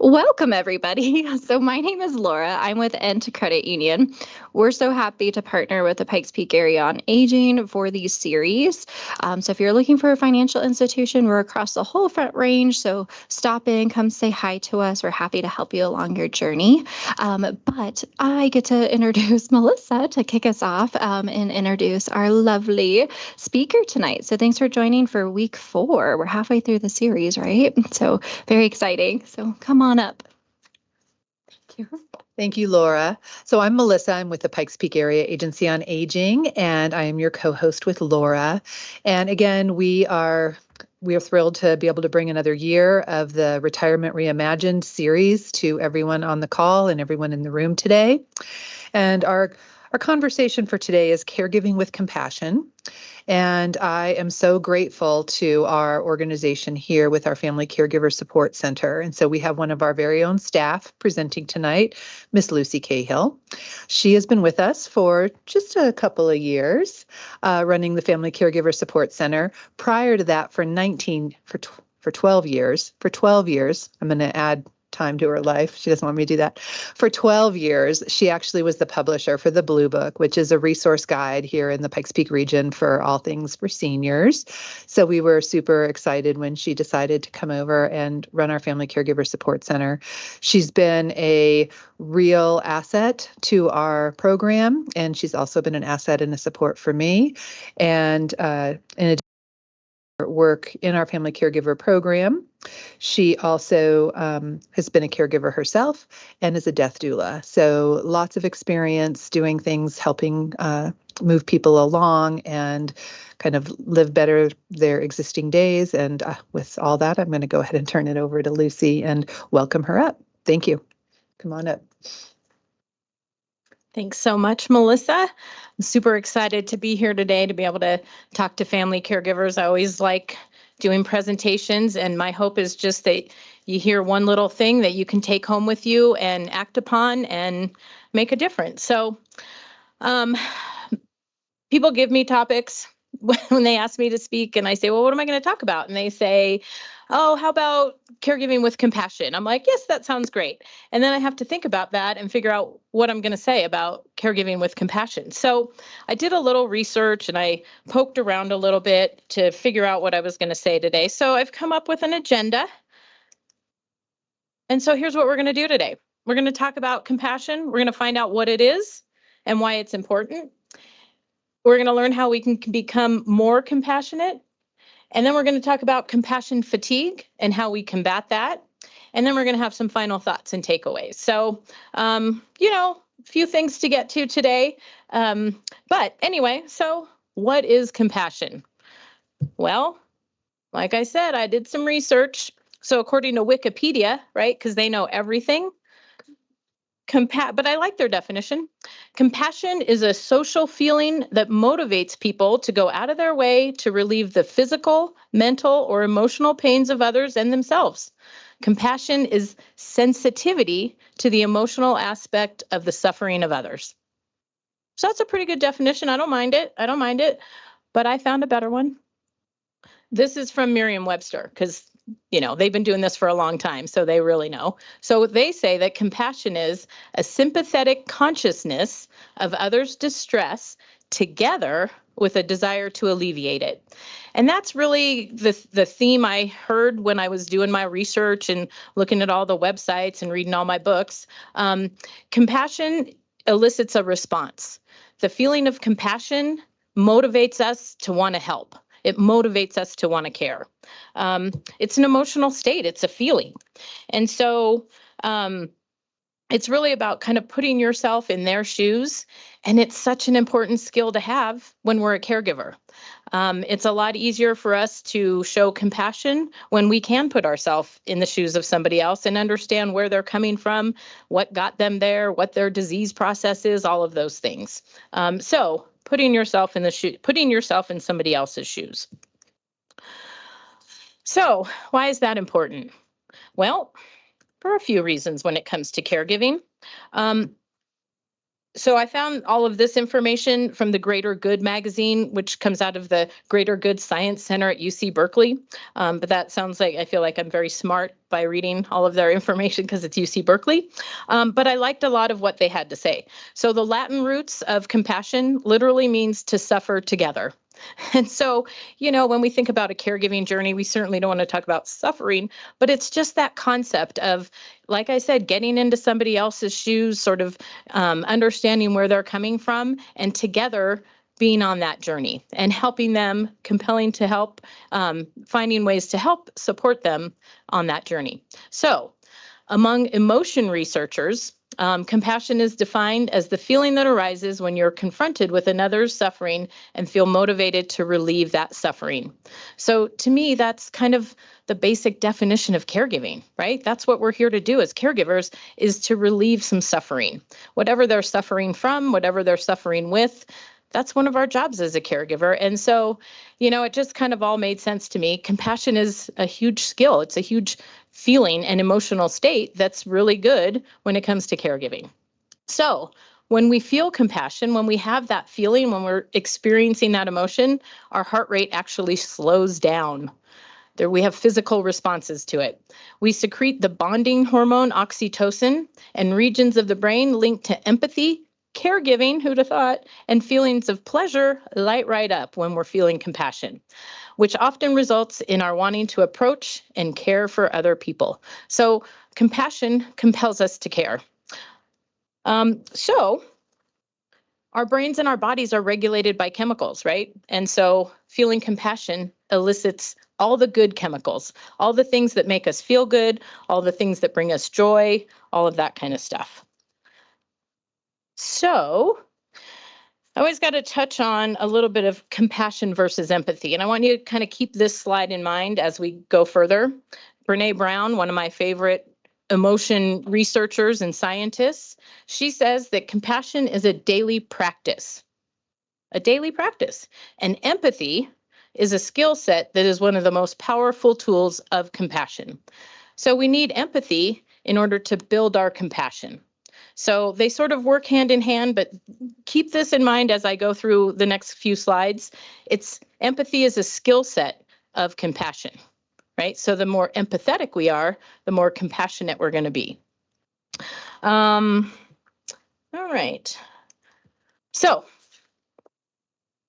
Welcome, everybody. So, my name is Laura. I'm with End Credit Union. We're so happy to partner with the Pikes Peak area on aging for these series. So, if you're looking for a financial institution, we're across the whole Front Range. So, stop in, come say hi to us. We're happy to help you along your journey. But I get to introduce Melissa to kick us off and introduce our lovely speaker tonight. So, thanks for joining for week 4. We're halfway through the series, right? So, very exciting. So, come on up. Thank you. Thank you, Laura. So I'm Melissa. I'm with the Pikes Peak Area Agency on Aging, and I am your co-host with Laura. And again, we are thrilled to be able to bring another year of the Retirement Reimagined series to everyone on the call and everyone in the room today. And our conversation for today is caregiving with compassion. And I am so grateful to our organization here with our Family Caregiver Support Center. And so we have one of our very own staff presenting tonight, Miss Lucy Cahill. She has been with us for just a couple of years, running the Family Caregiver Support Center. Prior to that, for 12 years. For 12 years, I'm going to add time to her life. She doesn't want me to do that. For 12 years, she actually was the publisher for the Blue Book, which is a resource guide here in the Pikes Peak region for all things for seniors. So we were super excited when she decided to come over and run our Family Caregiver Support Center. She's been a real asset to our program, and she's also been an asset and a support for me. And in addition to her work in our Family Caregiver program, she also has been a caregiver herself and is a death doula. So lots of experience doing things, helping move people along and kind of live better their existing days. And with all that, I'm going to go ahead and turn it over to Lucy and welcome her up. Thank you. Come on up. Thanks so much, Melissa. I'm super excited to be here today to be able to talk to family caregivers. I always like doing presentations, and my hope is just that you hear one little thing that you can take home with you and act upon and make a difference. So people give me topics when they ask me to speak, and I say, well, what am I going to talk about? And they say, oh, how about caregiving with compassion? I'm like, yes, that sounds great. And then I have to think about that and figure out what I'm going to say about caregiving with compassion. So I did a little research and I poked around a little bit to figure out what I was going to say today. So I've come up with an agenda. And so here's what we're going to do today. We're going to talk about compassion. We're going to find out what it is and why it's important. We're going to learn how we can become more compassionate. And then we're going to talk about compassion fatigue and how we combat that. And then we're going to have some final thoughts and takeaways. So, a few things to get to today. But anyway, so what is compassion? Well, like I said, I did some research. So according to Wikipedia, right, because they know everything, but I like their definition. Compassion is a social feeling that motivates people to go out of their way to relieve the physical, mental, or emotional pains of others and themselves. Compassion is sensitivity to the emotional aspect of the suffering of others. So that's a pretty good definition. I don't mind it. But I found a better one. This is from Merriam-Webster, because they've been doing this for a long time, so they really know. So they say that compassion is a sympathetic consciousness of others' distress together with a desire to alleviate it. And that's really the theme I heard when I was doing my research and looking at all the websites and reading all my books. Compassion elicits a response. The feeling of compassion motivates us to want to help. It motivates us to want to care. It's an emotional state. It's a feeling. And so it's really about kind of putting yourself in their shoes. And it's such an important skill to have when we're a caregiver. It's a lot easier for us to show compassion when we can put ourselves in the shoes of somebody else and understand where they're coming from, what got them there, what their disease process is, all of those things. So putting yourself in somebody else's shoes. So why is that important? Well, for a few reasons when it comes to caregiving. So I found all of this information from the Greater Good magazine, which comes out of the Greater Good Science Center at UC Berkeley. But that sounds like I feel like I'm very smart by reading all of their information because it's UC Berkeley. But I liked a lot of what they had to say. So the Latin roots of compassion literally means to suffer together. And so, when we think about a caregiving journey, we certainly don't want to talk about suffering, but it's just that concept of, like I said, getting into somebody else's shoes, sort of understanding where they're coming from, and together being on that journey and helping them, compelling to help, finding ways to help support them on that journey. So, among emotion researchers, compassion is defined as the feeling that arises when you're confronted with another's suffering and feel motivated to relieve that suffering. So to me, that's kind of the basic definition of caregiving, right? That's what we're here to do as caregivers, is to relieve some suffering. Whatever they're suffering from, whatever they're suffering with, that's one of our jobs as a caregiver. And so, it just kind of all made sense to me. Compassion is a huge skill. It's a huge feeling and emotional state that's really good when it comes to caregiving. So when we feel compassion, when we have that feeling, when we're experiencing that emotion, our heart rate actually slows down. There, we have physical responses to it. We secrete the bonding hormone oxytocin, and regions of the brain linked to empathy, caregiving, who'd have thought, and feelings of pleasure light right up when we're feeling compassion, which often results in our wanting to approach and care for other people. So compassion compels us to care. So our brains and our bodies are regulated by chemicals, right? And so feeling compassion elicits all the good chemicals, all the things that make us feel good, all the things that bring us joy, all of that kind of stuff. So I always got to touch on a little bit of compassion versus empathy. And I want you to kind of keep this slide in mind as we go further. Brene Brown, one of my favorite emotion researchers and scientists, she says that compassion is a daily practice. A daily practice. And empathy is a skill set that is one of the most powerful tools of compassion. So we need empathy in order to build our compassion. So they sort of work hand in hand, but keep this in mind as I go through the next few slides. Empathy is a skill set of compassion, right? So the more empathetic we are, the more compassionate we're going to be. All right. So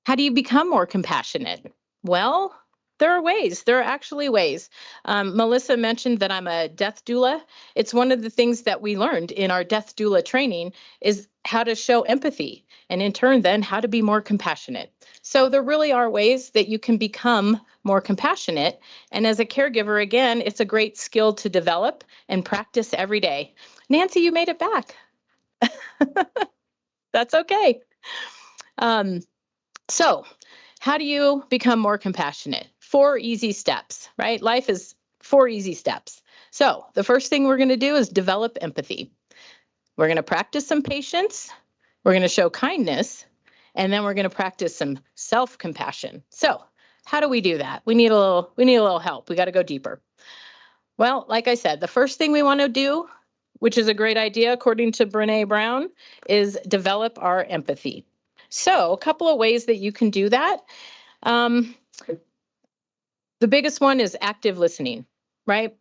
how do you become more compassionate? Well, there are ways. There are actually ways. Melissa mentioned that I'm a death doula. It's one of the things that we learned in our death doula training is how to show empathy, and in turn then how to be more compassionate. So there really are ways that you can become more compassionate. And as a caregiver, again, it's a great skill to develop and practice every day. Nancy, you made it back. That's okay. So how do you become more compassionate? 4 easy steps, right? Life is 4 easy steps. So the first thing we're going to do is develop empathy. We're going to practice some patience. We're going to show kindness. And then we're going to practice some self-compassion. So how do we do that? We need a little help. We got to go deeper. Well, like I said, the first thing we want to do, which is a great idea according to Brene Brown, is develop our empathy. So a couple of ways that you can do that. The biggest one is active listening, right?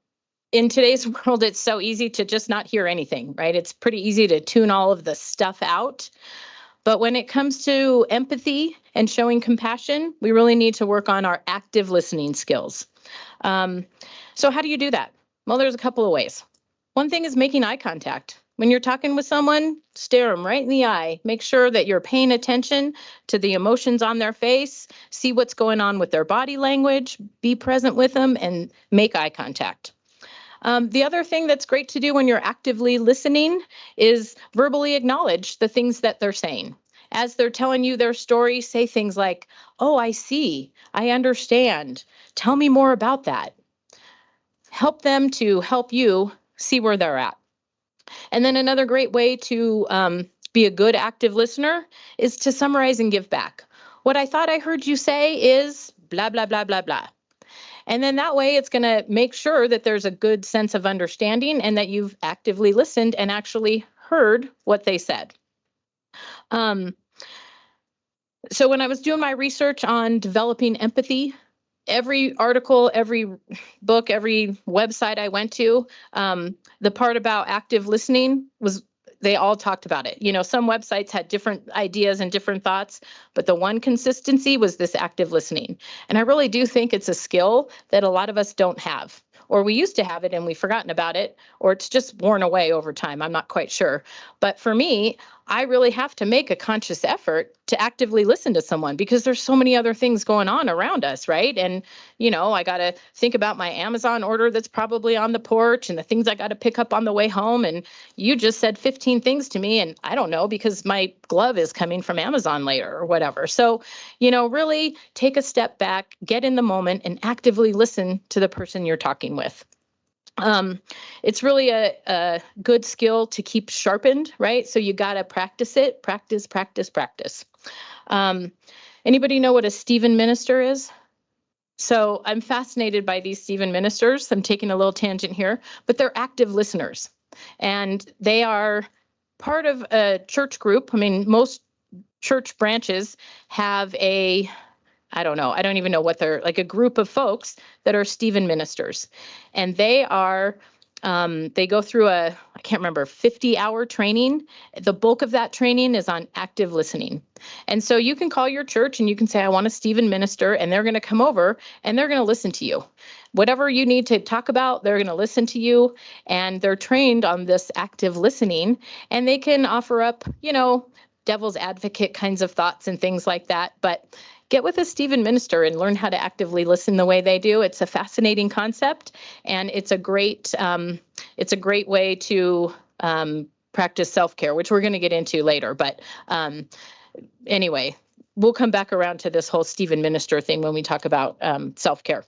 In today's world, it's so easy to just not hear anything, right? It's pretty easy to tune all of the stuff out. But when it comes to empathy and showing compassion, we really need to work on our active listening skills. So how do you do that? Well, there's a couple of ways. One thing is making eye contact. When you're talking with someone, stare them right in the eye. Make sure that you're paying attention to the emotions on their face, see what's going on with their body language, be present with them, and make eye contact. The other thing that's great to do when you're actively listening is verbally acknowledge the things that they're saying. As they're telling you their story, say things like, "Oh, I see. I understand. Tell me more about that." Help them to help you see where they're at. And then another great way to be a good active listener is to summarize and give back. What I thought I heard you say is blah, blah, blah, blah, blah. And then that way it's going to make sure that there's a good sense of understanding and that you've actively listened and actually heard what they said. Um, so when I was doing my research on developing empathy, every article, every book, every website I went to, the part about active listening was, they all talked about it. Some websites had different ideas and different thoughts, but the one consistency was this active listening. And I really do think it's a skill that a lot of us don't have, or we used to have it and we've forgotten about it, or it's just worn away over time. I'm not quite sure. But for me, I really have to make a conscious effort to actively listen to someone because there's so many other things going on around us, right? And, I got to think about my Amazon order that's probably on the porch and the things I got to pick up on the way home. And you just said 15 things to me, and I don't know because my glove is coming from Amazon later or whatever. So, really take a step back, get in the moment, and actively listen to the person you're talking with. It's really a good skill to keep sharpened, right? So you got to practice it, practice, practice, practice. Anybody know what a Stephen minister is? So I'm fascinated by these Stephen ministers. I'm taking a little tangent here, but they're active listeners, and they are part of a church group. I mean, most church branches have I don't even know what they're like, a group of folks that are Stephen ministers. And they are, they go through I can't remember, 50-hour training. The bulk of that training is on active listening. And so you can call your church and you can say, I want a Stephen minister, and they're going to come over and they're going to listen to you. Whatever you need to talk about, they're going to listen to you. And they're trained on this active listening, and they can offer up, devil's advocate kinds of thoughts and things like that. But get with a Stephen minister and learn how to actively listen the way they do. It's a fascinating concept, and it's a great way to practice self-care, which we're going to get into later. But anyway, we'll come back around to this whole Stephen minister thing when we talk about self-care.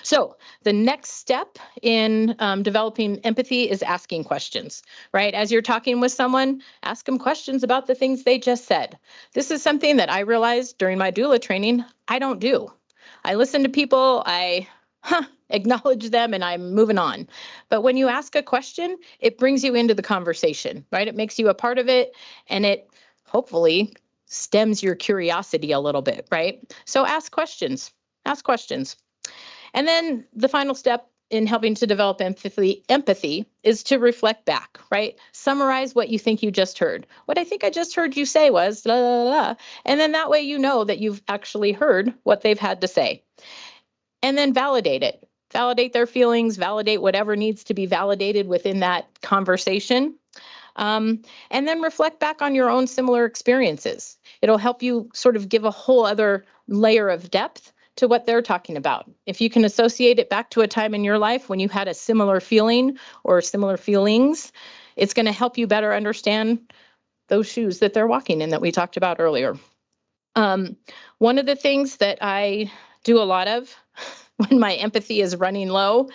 So the next step in developing empathy is asking questions, right? As you're talking with someone, ask them questions about the things they just said. This is something that I realized during my doula training I don't do. I listen to people, I acknowledge them, and I'm moving on. But when you ask a question, it brings you into the conversation, right? It makes you a part of it, and it hopefully stems your curiosity a little bit, right? So ask questions. Ask questions. And then the final step in helping to develop empathy is to reflect back, right? Summarize what you think you just heard. What I think I just heard you say was blah, blah, blah. And then that way you know that you've actually heard what they've had to say. And then validate it. Validate their feelings, validate whatever needs to be validated within that conversation. And then reflect back on your own similar experiences. It'll help you sort of give a whole other layer of depth to what they're talking about. If you can associate it back to a time in your life when you had a similar feeling or similar feelings, it's going to help you better understand those shoes that they're walking in that we talked about earlier. One of the things that I do a lot of when my empathy is running low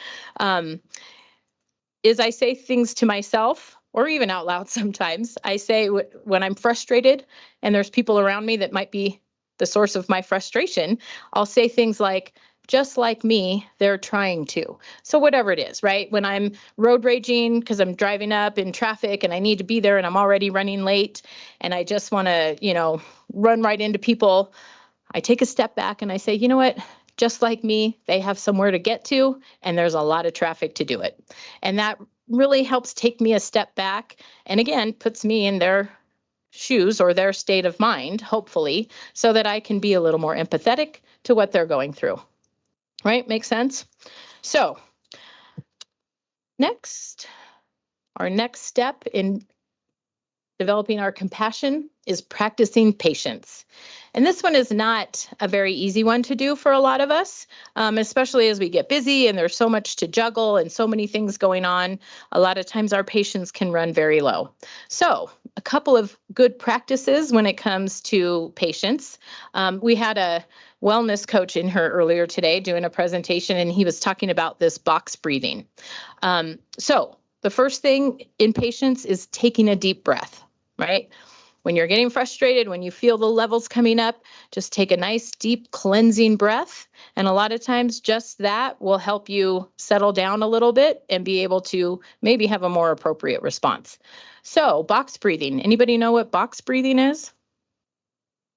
is I say things to myself, or even out loud sometimes. I say when I'm frustrated and there's people around me that might be the source of my frustration, I'll say things like, just like me, they're trying to. So whatever it is, right? When I'm road raging because I'm driving up in traffic and I need to be there and I'm already running late and I just want to, run right into people, I take a step back and I say, you know what? Just like me, they have somewhere to get to and there's a lot of traffic to do it. And that really helps take me a step back and again, puts me in their shoes or their state of mind, hopefully, so that I can be a little more empathetic to what they're going through. Right? Makes sense? So our next step in developing our compassion is practicing patience. And this one is not a very easy one to do for a lot of us, especially as we get busy and there's so much to juggle and so many things going on. A lot of times our patience can run very low. So a couple of good practices when it comes to patience. We had a wellness coach in here earlier today doing a presentation, and he was talking about this box breathing. So the first thing in patience is taking a deep breath, right? when you're getting frustrated, when you feel the levels coming up, just take a nice deep cleansing breath. And a lot of times just that will help you settle down a little bit and be able to maybe have a more appropriate response. So box breathing, anybody know what box breathing is?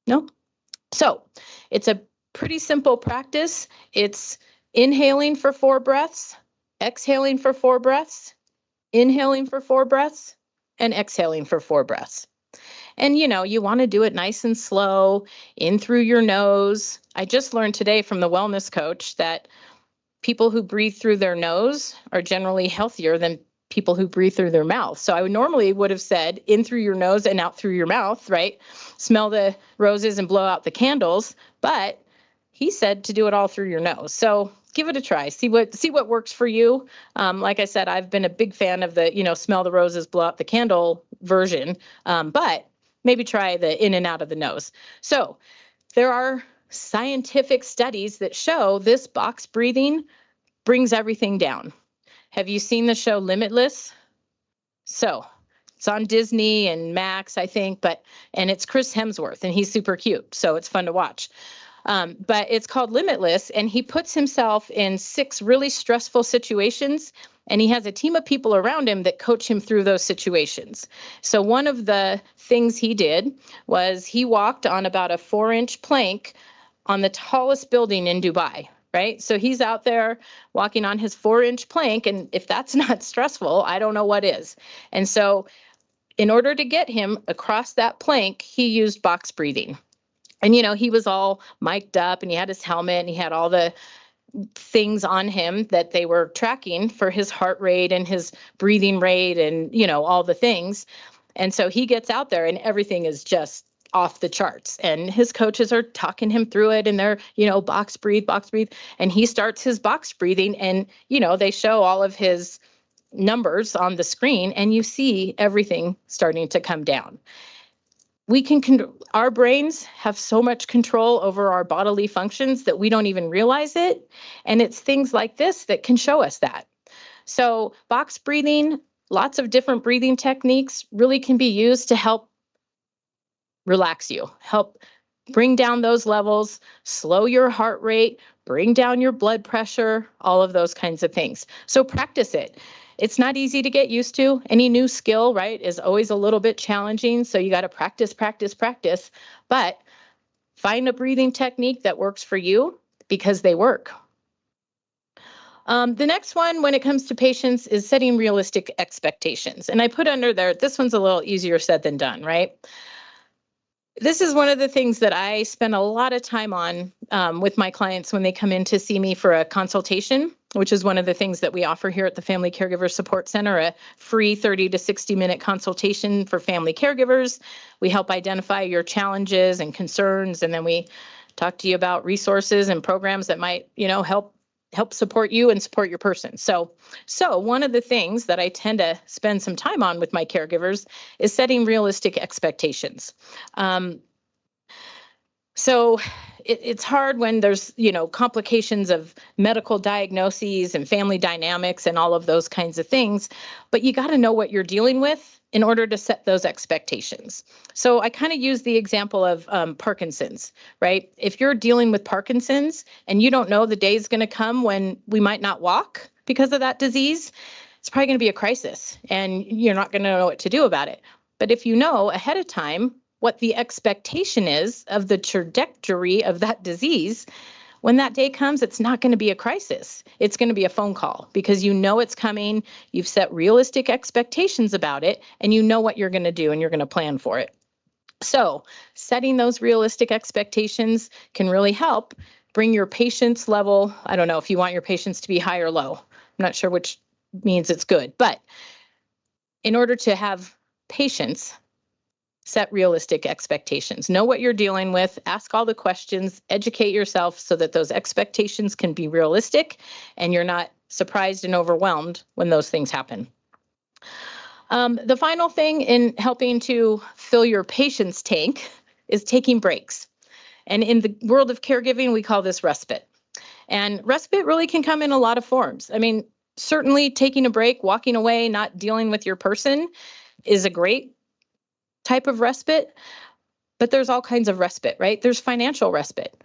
No? So it's a pretty simple practice. It's inhaling for 4 breaths, exhaling for 4 breaths, inhaling for 4 breaths, and exhaling for 4 breaths. And you want to do it nice and slow, in through your nose. I just learned today from the wellness coach that people who breathe through their nose are generally healthier than people who breathe through their mouth. So I would have said in through your nose and out through your mouth, right? Smell the roses and blow out the candles. But he said to do it all through your nose. So give it a try. See what works for you. Like I said, I've been a big fan of the, smell the roses, blow out the candle version. But maybe try the in and out of the nose. So there are scientific studies that show this box breathing brings everything down. Have you seen the show Limitless? So it's on Disney and Max, I think, and it's Chris Hemsworth, and he's super cute, so it's fun to watch. But it's called Limitless, and he puts himself in 6 really stressful situations, and he has a team of people around him that coach him through those situations. So one of the things he did was he walked on about a 4-inch plank on the tallest building in Dubai, right? So he's out there walking on his 4-inch plank, and if that's not stressful, I don't know what is. And so in order to get him across that plank, he used box breathing. And, he was all mic'd up, and he had his helmet, and he had all the things on him that they were tracking for his heart rate and his breathing rate and, all the things. And so he gets out there and everything is just off the charts, and his coaches are talking him through it, and they're, box breathe. And he starts his box breathing, and, they show all of his numbers on the screen, and you see everything starting to come down. Our brains have so much control over our bodily functions that we don't even realize it. And it's things like this that can show us that. So box breathing, lots of different breathing techniques really can be used to help relax you, help bring down those levels, slow your heart rate, bring down your blood pressure, all of those kinds of things. So practice it. It's not easy to get used to. Any new skill, right, is always a little bit challenging. So you got to practice. But find a breathing technique that works for you, because they work. The next one, when it comes to patients, is setting realistic expectations. And I put under there, this one's a little easier said than done, right? This is one of the things that I spend a lot of time on with my clients when they come in to see me for a consultation, which is one of the things that we offer here at the Family Caregiver Support Center, a free 30 to 60-minute consultation for family caregivers. We help identify your challenges and concerns, and then we talk to you about resources and programs that might, help support you and support your person. So one of the things that I tend to spend some time on with my caregivers is setting realistic expectations. So it's hard when there's, complications of medical diagnoses and family dynamics and all of those kinds of things, but you got to know what you're dealing with in order to set those expectations. So I kind of use the example of Parkinson's, right? If you're dealing with Parkinson's and you don't know the day is going to come when we might not walk because of that disease, it's probably going to be a crisis and you're not going to know what to do about it. But if you know ahead of time what the expectation is of the trajectory of that disease, when that day comes, it's not going to be a crisis. It's going to be a phone call because you know it's coming. You've set realistic expectations about it, and you know what you're going to do, and you're going to plan for it. So setting those realistic expectations can really help bring your patience level. I don't know if you want your patience to be high or low. I'm not sure which means it's good, but in order to have patience, set realistic expectations. Know what you're dealing with, ask all the questions, educate yourself so that those expectations can be realistic and you're not surprised and overwhelmed when those things happen. The final thing in helping to fill your patience tank is taking breaks. And in the world of caregiving, we call this respite. And respite really can come in a lot of forms. I mean, certainly taking a break, walking away, not dealing with your person is a great type of respite, but there's all kinds of respite, right? There's financial respite.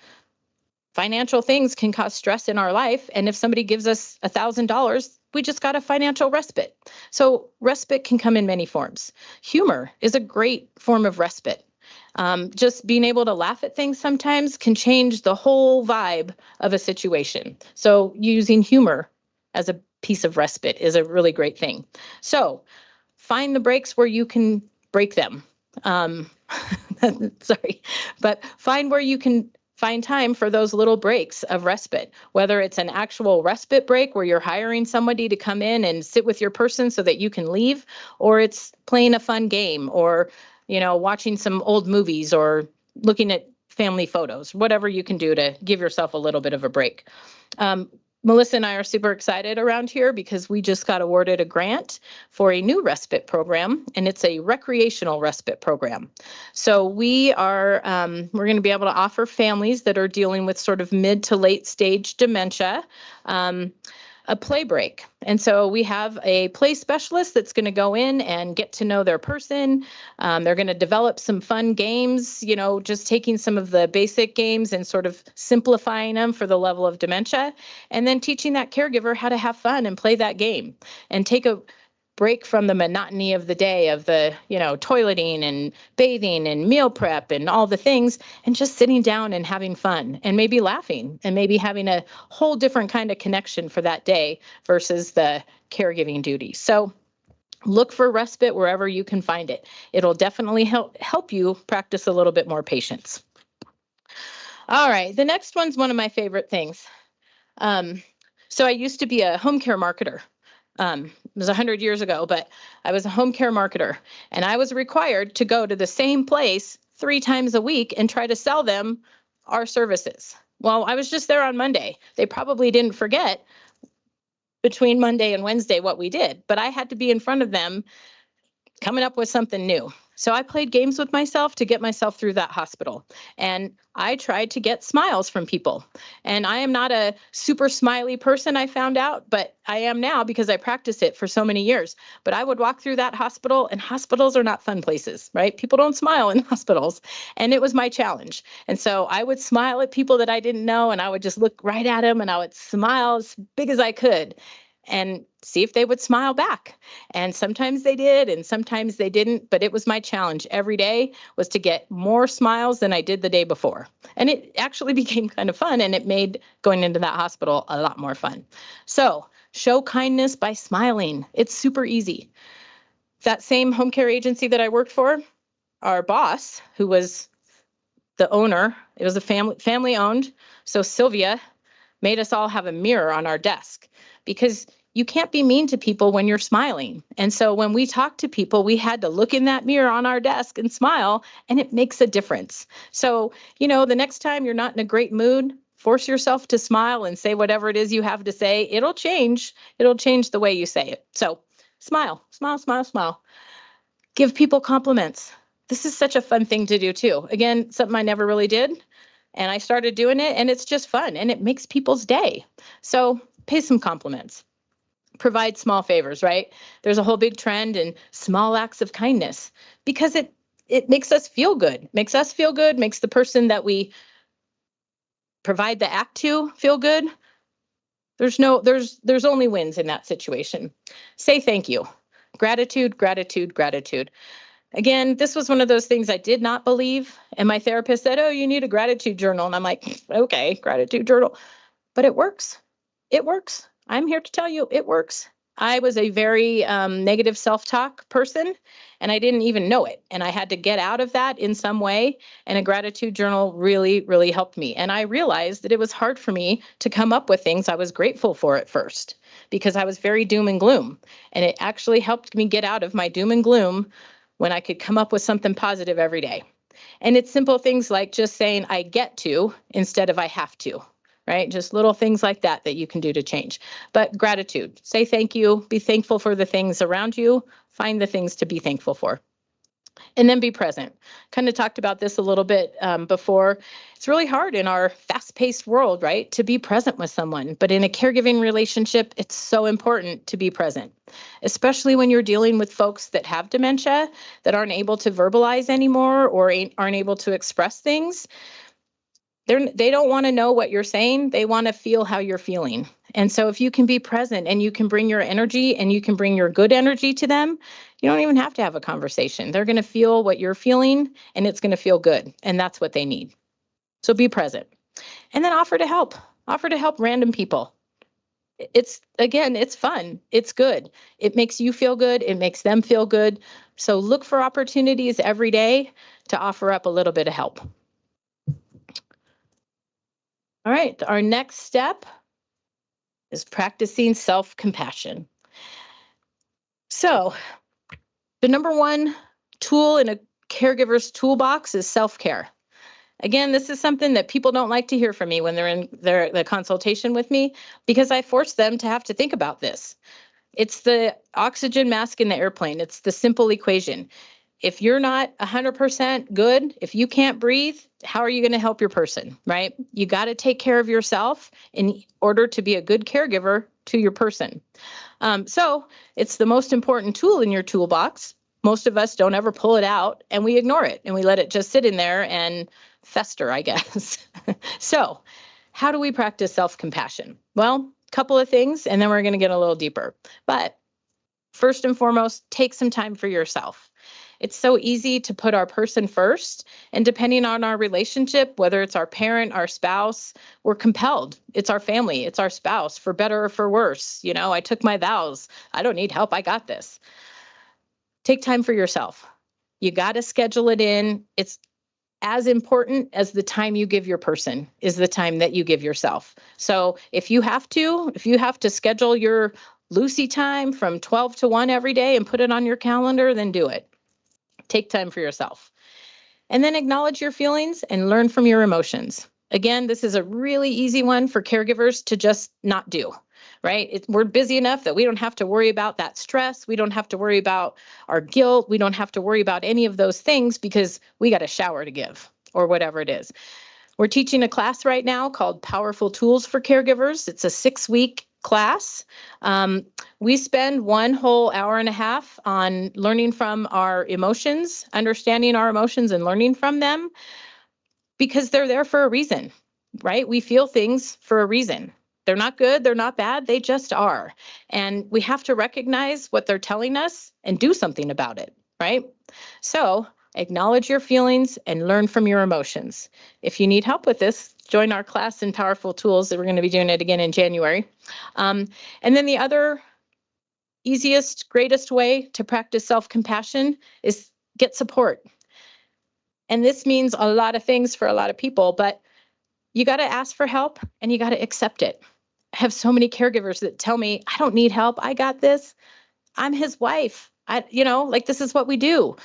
Financial things can cause stress in our life. And if somebody gives us $1,000, we just got a financial respite. So respite can come in many forms. Humor is a great form of respite. Just being able to laugh at things sometimes can change the whole vibe of a situation. So using humor as a piece of respite is a really great thing. So find the breaks where you can break them. Sorry, but find where you can find time for those little breaks of respite, whether it's an actual respite break where you're hiring somebody to come in and sit with your person so that you can leave, or it's playing a fun game, or watching some old movies, or looking at family photos, whatever you can do to give yourself a little bit of a break. Melissa and I are super excited around here because we just got awarded a grant for a new respite program, and it's a recreational respite program. So we're going to be able to offer families that are dealing with sort of mid to late stage dementia a play break. And so we have a play specialist that's going to go in and get to know their person. They're going to develop some fun games, just taking some of the basic games and sort of simplifying them for the level of dementia, and then teaching that caregiver how to have fun and play that game and take a break from the monotony of the day of the, toileting and bathing and meal prep and all the things, and just sitting down and having fun and maybe laughing and maybe having a whole different kind of connection for that day versus the caregiving duty. So look for respite wherever you can find it. It'll definitely help you practice a little bit more patience. All right, the next one's one of my favorite things. So I used to be a home care marketer. It was 100 years ago, but I was a home care marketer, and I was required to go to the same place 3 times a week and try to sell them our services. Well, I was just there on Monday. They probably didn't forget between Monday and Wednesday what we did, but I had to be in front of them coming up with something new. So I played games with myself to get myself through that hospital. And I tried to get smiles from people. And I am not a super smiley person, I found out, but I am now because I practiced it for so many years. But I would walk through that hospital, and hospitals are not fun places, right? People don't smile in hospitals. And it was my challenge. And so I would smile at people that I didn't know, and I would just look right at them, and I would smile as big as I could and see if they would smile back. And sometimes they did, and sometimes they didn't, but it was my challenge every day was to get more smiles than I did the day before. And it actually became kind of fun, and it made going into that hospital a lot more fun. So show kindness by smiling. It's super easy. That same home care agency that I worked for, our boss, who was the owner, it was a family owned. So Sylvia made us all have a mirror on our desk, because you can't be mean to people when you're smiling. And so when we talk to people, we had to look in that mirror on our desk and smile, and it makes a difference. So, the next time you're not in a great mood, force yourself to smile and say whatever it is you have to say. It'll change. It'll change the way you say it. So smile, smile, smile, smile. Give people compliments. This is such a fun thing to do too. Again, something I never really did. And I started doing it, and it's just fun, and it makes people's day. So pay some compliments. Provide small favors, right? There's a whole big trend in small acts of kindness because it makes us feel good. Makes us feel good, makes the person that we provide the act to feel good. There's only wins in that situation. Say thank you. Gratitude, gratitude, gratitude. Again, this was one of those things I did not believe. And my therapist said, "Oh, you need a gratitude journal." And I'm like, okay, gratitude journal. But it works. It works. I'm here to tell you it works. I was a very negative self-talk person, and I didn't even know it. And I had to get out of that in some way. And a gratitude journal really, really helped me. And I realized that it was hard for me to come up with things I was grateful for at first, because I was very doom and gloom. And it actually helped me get out of my doom and gloom when I could come up with something positive every day. And it's simple things like just saying I get to instead of I have to. Right? Just little things like that you can do to change. But gratitude, say thank you, be thankful for the things around you, find the things to be thankful for. And then be present. Kind of talked about this a little bit before. It's really hard in our fast-paced world, right, to be present with someone. But in a caregiving relationship, it's so important to be present, especially when you're dealing with folks that have dementia, that aren't able to verbalize anymore or aren't able to express things. They don't want to know what you're saying. They want to feel how you're feeling. And so if you can be present and you can bring your energy and you can bring your good energy to them, you don't even have to have a conversation. They're going to feel what you're feeling and it's going to feel good. And that's what they need. So be present. And then offer to help. Offer to help random people. It's fun. It's good. It makes you feel good. It makes them feel good. So look for opportunities every day to offer up a little bit of help. All right, our next step is practicing self-compassion. So the number one tool in a caregiver's toolbox is self-care. Again, this is something that people don't like to hear from me when they're in the consultation with me, because I force them to have to think about this. It's the oxygen mask in the airplane. It's the simple equation. If you're not 100% good, if you can't breathe, how are you going to help your person, right? You got to take care of yourself in order to be a good caregiver to your person. So it's the most important tool in your toolbox. Most of us don't ever pull it out and we ignore it and we let it just sit in there and fester, I guess. So how do we practice self-compassion? Well, a couple of things, and then we're going to get a little deeper. But first and foremost, take some time for yourself. It's so easy to put our person first, and depending on our relationship, whether it's our parent, our spouse, we're compelled. It's our family, it's our spouse, for better or for worse. You know, I took my vows. I don't need help. I got this. Take time for yourself. You got to schedule it in. It's as important as the time you give your person is the time that you give yourself. So if you have to schedule your Lucy time from 12 to 1 every day and put it on your calendar, then do it. Take time for yourself. And then acknowledge your feelings and learn from your emotions. Again, this is a really easy one for caregivers to just not do, right? We're busy enough that we don't have to worry about that stress. We don't have to worry about our guilt. We don't have to worry about any of those things because we got a shower to give or whatever it is. We're teaching a class right now called Powerful Tools for Caregivers. It's a 6-week class. We spend 1 whole hour and a half on learning from our emotions, understanding our emotions and learning from them, because they're there for a reason, right? We feel things for a reason. They're not good, they're not bad, they just are. And we have to recognize what they're telling us and do something about it, right? So acknowledge your feelings and learn from your emotions. If you need help with this, join our class in Powerful Tools. That we're going to be doing it again in January. And then the other easiest, greatest way to practice self-compassion is get support. And this means a lot of things for a lot of people, but you got to ask for help and you got to accept it. I have so many caregivers that tell me, I don't need help. I got this. I'm his wife. This is what we do.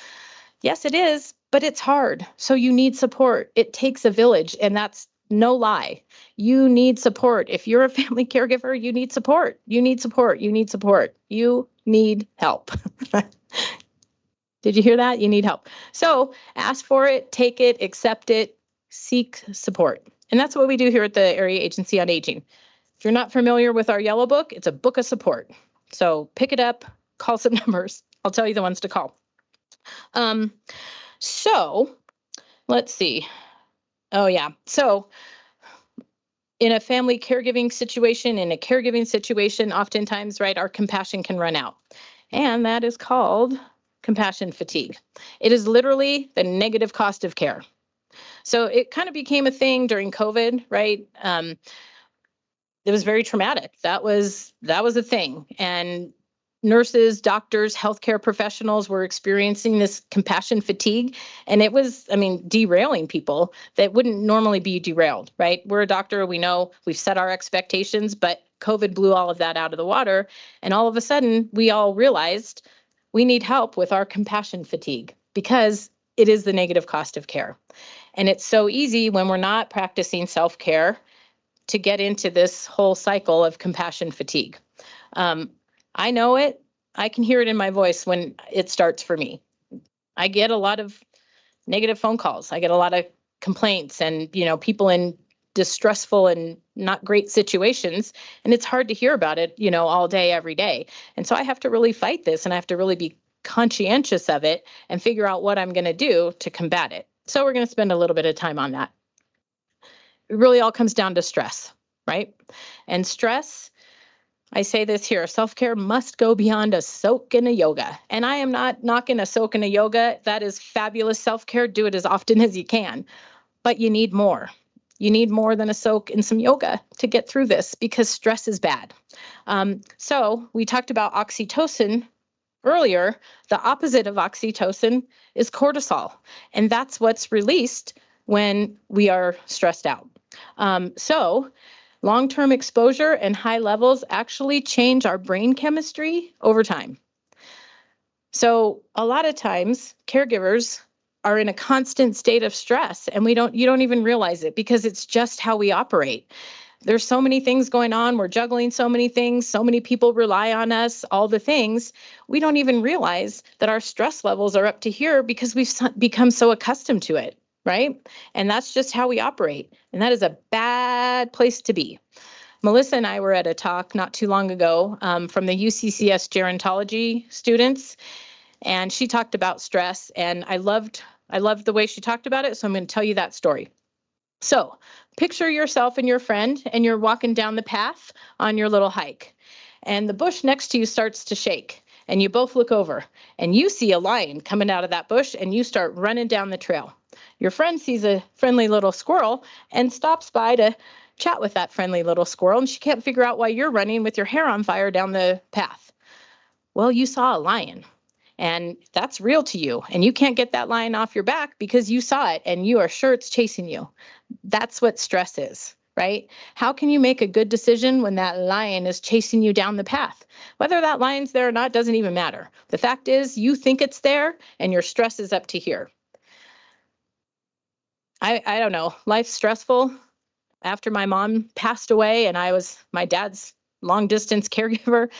Yes, it is, but it's hard. So you need support. It takes a village, and that's no lie. You need support. If you're a family caregiver, you need support. You need support. You need support. You need help. Did you hear that? You need help. So ask for it, take it, accept it, seek support. And that's what we do here at the Area Agency on Aging. If you're not familiar with our yellow book, it's a book of support. So pick it up, call some numbers. I'll tell you the ones to call. So let's see. Oh yeah. So in a family caregiving situation, oftentimes, right, our compassion can run out. And that is called compassion fatigue. It is literally the negative cost of care. So it kind of became a thing during COVID, right? It was very traumatic. That was a thing. And nurses, doctors, healthcare professionals were experiencing this compassion fatigue. And it was, derailing people that wouldn't normally be derailed, right? We're a doctor. We know we've set our expectations, but COVID blew all of that out of the water. And all of a sudden, we all realized we need help with our compassion fatigue because it is the negative cost of care. And it's so easy when we're not practicing self-care to get into this whole cycle of compassion fatigue. I know it. I can hear it in my voice when it starts for me. I get a lot of negative phone calls. I get a lot of complaints and, people in distressful and not great situations. And it's hard to hear about it, all day, every day. And so I have to really fight this, and I have to really be conscientious of it and figure out what I'm going to do to combat it. So we're going to spend a little bit of time on that. It really all comes down to stress, right? And stress, I say this here, self-care must go beyond a soak and a yoga. And I am not knocking a soak and a yoga. That is fabulous self-care. Do it as often as you can. But you need more. You need more than a soak and some yoga to get through this, because stress is bad. So we talked about oxytocin earlier. The opposite of oxytocin is cortisol. And that's what's released when we are stressed out. So long-term exposure and high levels actually change our brain chemistry over time. So a lot of times caregivers are in a constant state of stress, and you don't even realize it, because it's just how we operate. There's so many things going on. We're juggling so many things. So many people rely on us, all the things. We don't even realize that our stress levels are up to here because we've become so accustomed to it, right? And that's just how we operate. And that is a bad place to be. Melissa and I were at a talk not too long ago from the UCCS gerontology students, and she talked about stress, and I loved the way she talked about it, so I'm going to tell you that story. So picture yourself and your friend, and you're walking down the path on your little hike, and the bush next to you starts to shake, and you both look over, and you see a lion coming out of that bush, and you start running down the trail. Your friend sees a friendly little squirrel and stops by to chat with that friendly little squirrel, and she can't figure out why you're running with your hair on fire down the path. Well, you saw a lion. And that's real to you. And you can't get that lion off your back because you saw it and you are sure it's chasing you. That's what stress is, right? How can you make a good decision when that lion is chasing you down the path? Whether that lion's there or not doesn't even matter. The fact is, you think it's there and your stress is up to here. I don't know. Life's stressful. After my mom passed away and I was my dad's long distance caregiver,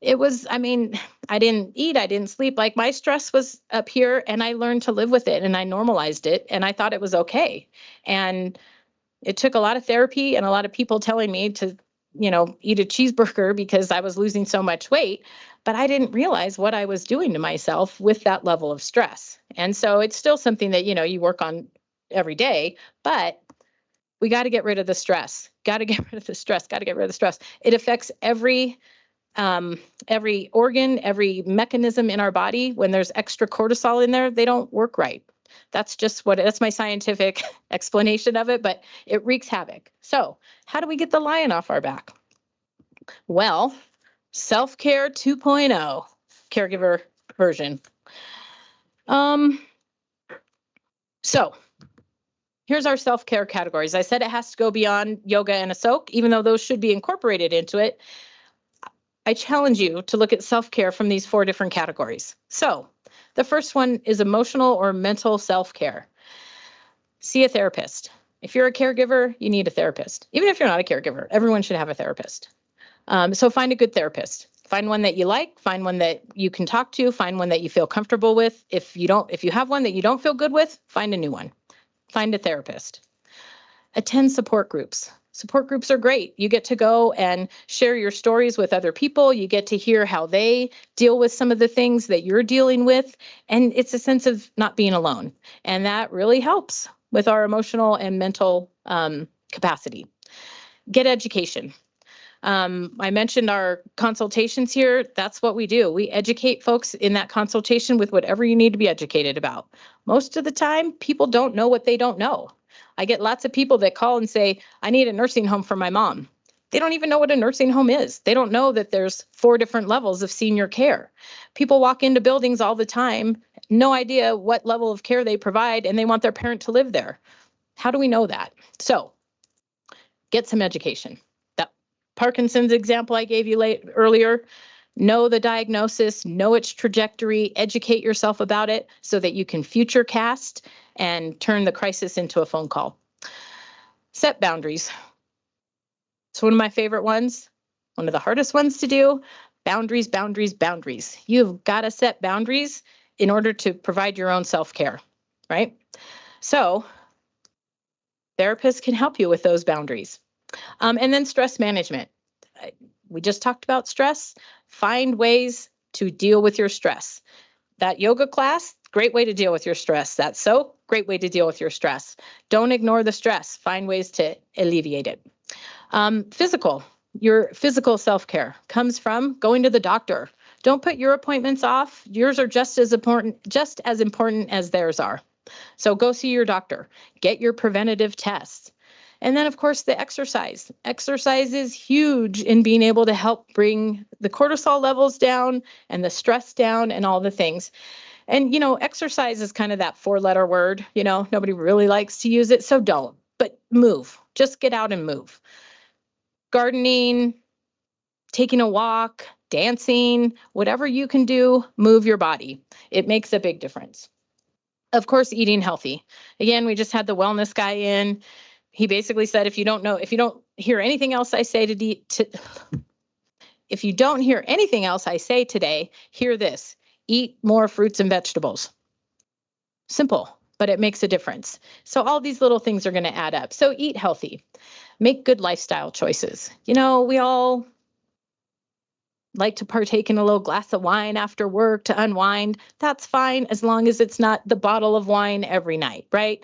I didn't eat, I didn't sleep. Like, my stress was up here, and I learned to live with it, and I normalized it, and I thought it was okay. And it took a lot of therapy and a lot of people telling me to, eat a cheeseburger because I was losing so much weight, but I didn't realize what I was doing to myself with that level of stress. And so it's still something that, you work on every day, but we got to get rid of the stress. Got to get rid of the stress. Got to get rid of the stress. It affects every organ, every mechanism in our body. When there's extra cortisol in there, they don't work right. That's my scientific explanation of it, but it wreaks havoc. So how do we get the lion off our back? Well, self-care 2.0, caregiver version. So here's our self-care categories. I said it has to go beyond yoga and a soak, even though those should be incorporated into it. I challenge you to look at self-care from these 4 different categories. So the first one is emotional or mental self-care. See a therapist. If you're a caregiver, you need a therapist. Even if you're not a caregiver, everyone should have a therapist. So find a good therapist. Find one that you like, find one that you can talk to, find one that you feel comfortable with. If you have one that you don't feel good with, find a new one. Find a therapist. Attend support groups. Support groups are great. You get to go and share your stories with other people. You get to hear how they deal with some of the things that you're dealing with. And it's a sense of not being alone. And that really helps with our emotional and mental capacity. Get education. I mentioned our consultations here. That's what we do. We educate folks in that consultation with whatever you need to be educated about. Most of the time, people don't know what they don't know. I get lots of people that call and say, I need a nursing home for my mom. They don't even know what a nursing home is. They don't know that there's 4 different levels of senior care. People walk into buildings all the time, no idea what level of care they provide, and they want their parent to live there. How do we know that? So get some education. That Parkinson's example I gave you earlier, know the diagnosis, know its trajectory, educate yourself about it so that you can future cast and turn the crisis into a phone call. Set boundaries. It's one of my favorite ones, one of the hardest ones to do. Boundaries, boundaries, boundaries. You've got to set boundaries in order to provide your own self-care, right? So therapists can help you with those boundaries. And then stress management. We just talked about stress. Find ways to deal with your stress. That yoga class, great way to deal with your stress. That soap, great way to deal with your stress. Don't ignore the stress. Find ways to alleviate it. Your physical self-care comes from going to the doctor. Don't put your appointments off. Yours are just as important as theirs are. So go see your doctor. Get your preventative tests. And then, of course, the exercise. Exercise is huge in being able to help bring the cortisol levels down and the stress down and all the things. And, exercise is kind of that 4-letter word. Nobody really likes to use it, so don't. But move. Just get out and move. Gardening, taking a walk, dancing, whatever you can do, move your body. It makes a big difference. Of course, eating healthy. Again, we just had the wellness guy in. He basically said, if you don't hear anything else I say if you don't hear anything else I say today, hear this: eat more fruits and vegetables. Simple, but it makes a difference. So all these little things are going to add up. So eat healthy, make good lifestyle choices. We all like to partake in a little glass of wine after work to unwind. That's fine, as long as it's not the bottle of wine every night, right?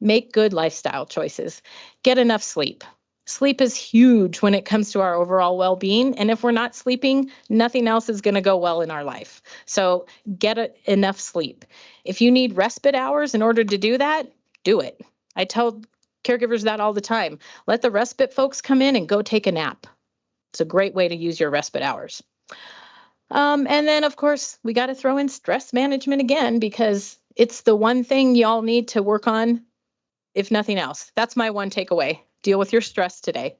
Make good lifestyle choices. Get enough sleep. Sleep is huge when it comes to our overall well-being. And if we're not sleeping, nothing else is going to go well in our life. So get enough sleep. If you need respite hours in order to do that, do it. I tell caregivers that all the time. Let the respite folks come in and go take a nap. It's a great way to use your respite hours. And then, of course, we got to throw in stress management again, because it's the one thing y'all need to work on, if nothing else. That's my one takeaway. Deal with your stress today.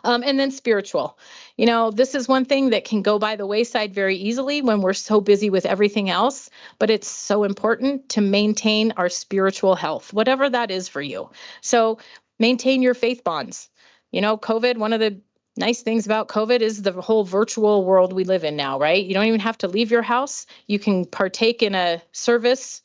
And then spiritual. This is one thing that can go by the wayside very easily when we're so busy with everything else, but it's so important to maintain our spiritual health, whatever that is for you. So maintain your faith bonds. COVID, one of the nice things about COVID is the whole virtual world we live in now, right? You don't even have to leave your house. You can partake in a service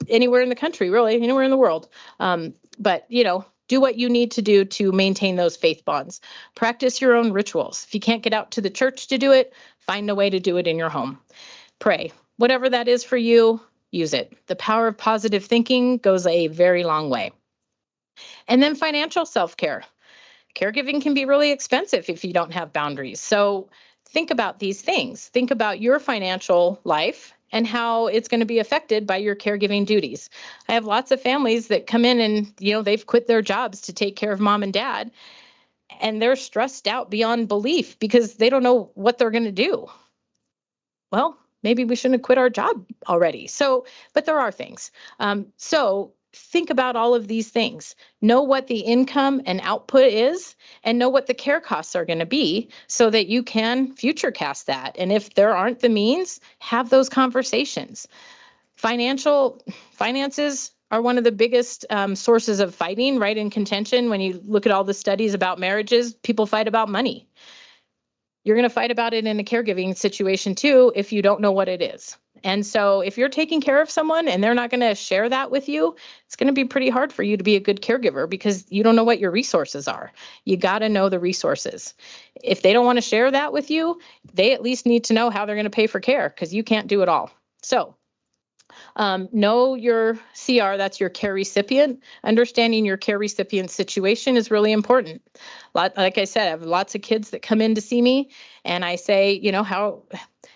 anywhere in the country, really, anywhere in the world. But do what you need to do to maintain those faith bonds. Practice your own rituals. If you can't get out to the church to do it, find a way to do it in your home. Pray. Whatever that is for you, use it. The power of positive thinking goes a very long way. And then financial self-care. Caregiving can be really expensive if you don't have boundaries. So think about these things. Think about your financial life and how it's going to be affected by your caregiving duties. I have lots of families that come in and, they've quit their jobs to take care of mom and dad, and they're stressed out beyond belief because they don't know what they're going to do. Well, maybe we shouldn't have quit our job already. But there are things. So think about all of these things. Know what the income and output is, and know what the care costs are going to be so that you can futurecast that. And if there aren't the means, have those conversations. Finances are one of the biggest sources of fighting, right, in contention. When you look at all the studies about marriages, people fight about money. You're going to fight about it in a caregiving situation too if you don't know what it is. And so if you're taking care of someone and they're not going to share that with you, it's going to be pretty hard for you to be a good caregiver because you don't know what your resources are. You got to know the resources. If they don't want to share that with you, they at least need to know how they're going to pay for care, because you can't do it all. So know your CR, that's your care recipient. Understanding your care recipient situation is really important. Like I said, I have lots of kids that come in to see me, and I say, how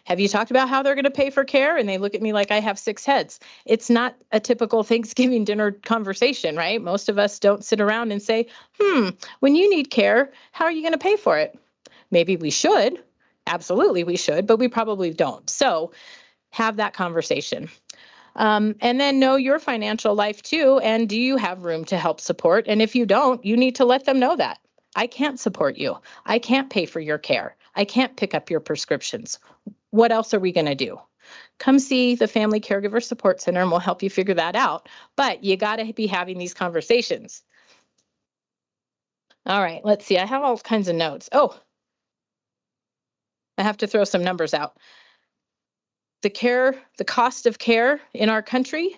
have you talked about how they're going to pay for care? And they look at me like I have 6 heads. It's not a typical Thanksgiving dinner conversation, right? Most of us don't sit around and say, when you need care, how are you going to pay for it? Maybe we should. Absolutely, we should, but we probably don't. So have that conversation. And then know your financial life too. And do you have room to help support? And if you don't, you need to let them know that. I can't support you. I can't pay for your care. I can't pick up your prescriptions. What else are we going to do? Come see the Family Caregiver Support Center and we'll help you figure that out. But you got to be having these conversations. All right, let's see. I have all kinds of notes. Oh, I have to throw some numbers out. the cost of care in our country,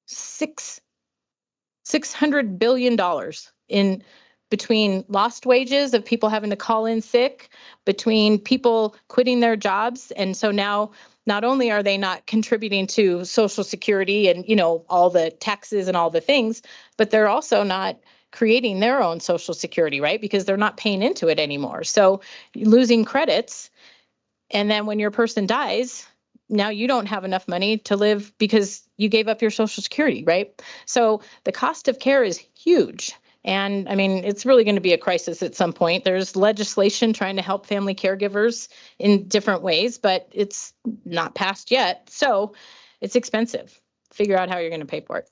$600 billion in between lost wages of people having to call in sick, between people quitting their jobs. And so now not only are they not contributing to Social Security and, all the taxes and all the things, but they're also not creating their own Social Security, right? Because they're not paying into it anymore. So losing credits. And then when your person dies, now you don't have enough money to live because you gave up your Social Security, right? So the cost of care is huge. And I mean, it's really going to be a crisis at some point. There's legislation trying to help family caregivers in different ways, but it's not passed yet. So it's expensive. Figure out how you're going to pay for it.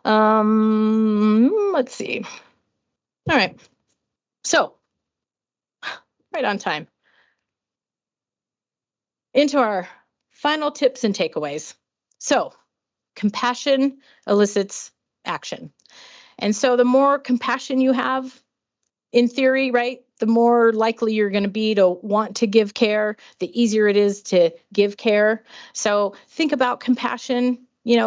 Let's see. All right. So right on time. Into our final tips and takeaways. So compassion elicits action. And so the more compassion you have, in theory, right, the more likely you're going to be to want to give care, the easier it is to give care. So think about compassion,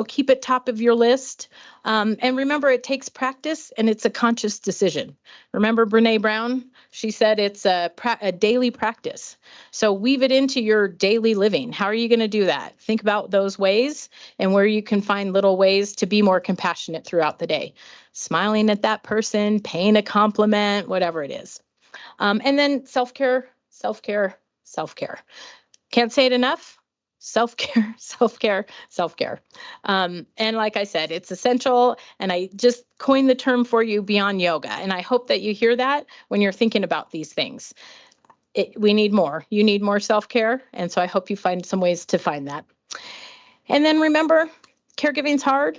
keep it top of your list. And remember, it takes practice and it's a conscious decision. Remember Brene Brown? She said it's a daily practice. So weave it into your daily living. How are you going to do that? Think about those ways and where you can find little ways to be more compassionate throughout the day. Smiling at that person, paying a compliment, whatever it is. And then self-care, self-care, self-care. Can't say it enough. Self-care, self-care, self-care. And like I said, it's essential. And I just coined the term for you, beyond yoga. And I hope that you hear that when you're thinking about these things. We need more. You need more self-care. And so I hope you find some ways to find that. And then remember, caregiving's hard,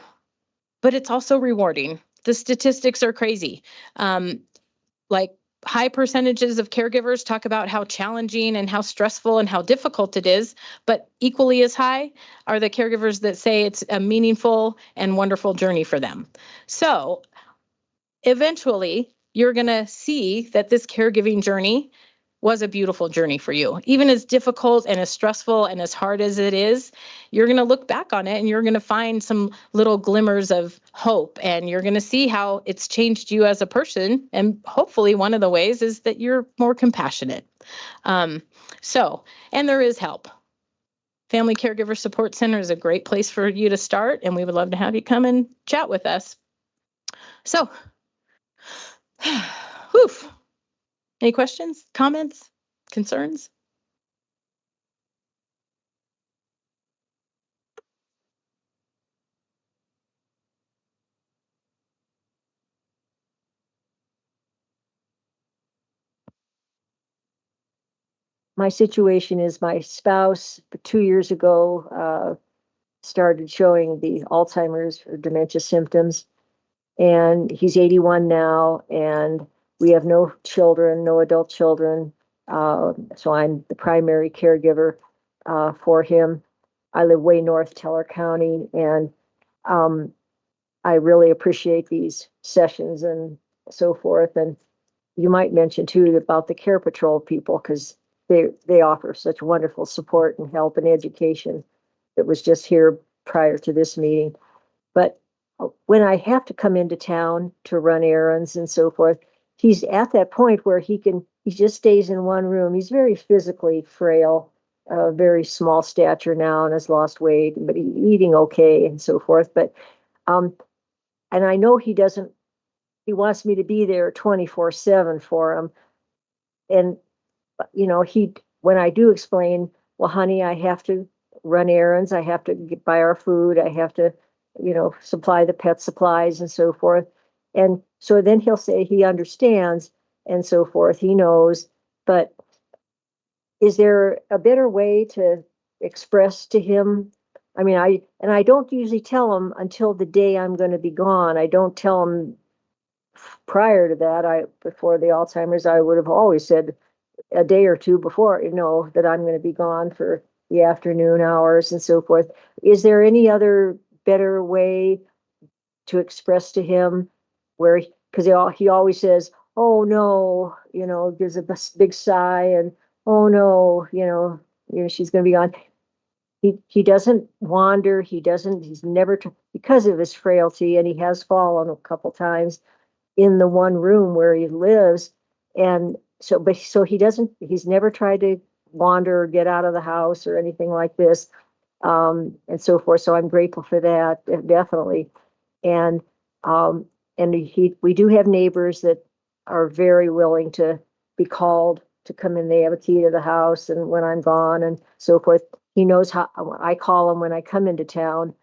but it's also rewarding. The statistics are crazy. Like high percentages of caregivers talk about how challenging and how stressful and how difficult it is, but equally as high are the caregivers that say it's a meaningful and wonderful journey for them. So eventually you're going to see that this caregiving journey was a beautiful journey for you. Even as difficult and as stressful and as hard as it is, you're going to look back on it and you're going to find some little glimmers of hope, and you're going to see how it's changed you as a person. And hopefully one of the ways is that you're more compassionate. And there is help. Family Caregiver Support Center is a great place for you to start, and we would love to have you come and chat with us. So, whew. Any questions, comments, concerns? My situation is my spouse 2 years ago started showing the Alzheimer's or dementia symptoms, and he's 81 now, and we have no children, no adult children. So I'm the primary caregiver for him. I live way north Teller County, and I really appreciate these sessions and so forth. And you might mention too about the Care Patrol people, because they offer such wonderful support and help and education. It was just here prior to this meeting. But when I have to come into town to run errands and so forth, he's at that point where he just stays in one room. He's very physically frail, very small stature now, and has lost weight, but eating okay and so forth. But and I know he wants me to be there 24/7 for him. And when I do explain, well, honey, I have to run errands, I have to buy our food, I have to, supply the pet supplies and so forth. And so then he'll say he understands and so forth, he knows. But is there a better way to express to him? I mean, I don't usually tell him until the day I'm going to be gone. I don't tell him prior to that. Before the Alzheimer's, I would have always said a day or two before, that I'm going to be gone for the afternoon hours and so forth. Is there any other better way to express to him because he always says, oh no, gives a big sigh and, oh no, she's going to be gone. he doesn't wander. He's never, because of his frailty, and he has fallen a couple times in the one room where he lives. And so he's never tried to wander or get out of the house or anything like this. And so forth. So I'm grateful for that, definitely. And, um, and we do have neighbors that are very willing to be called to come in. They have a key to the house and when I'm gone and so forth. He knows how I call him when I come into town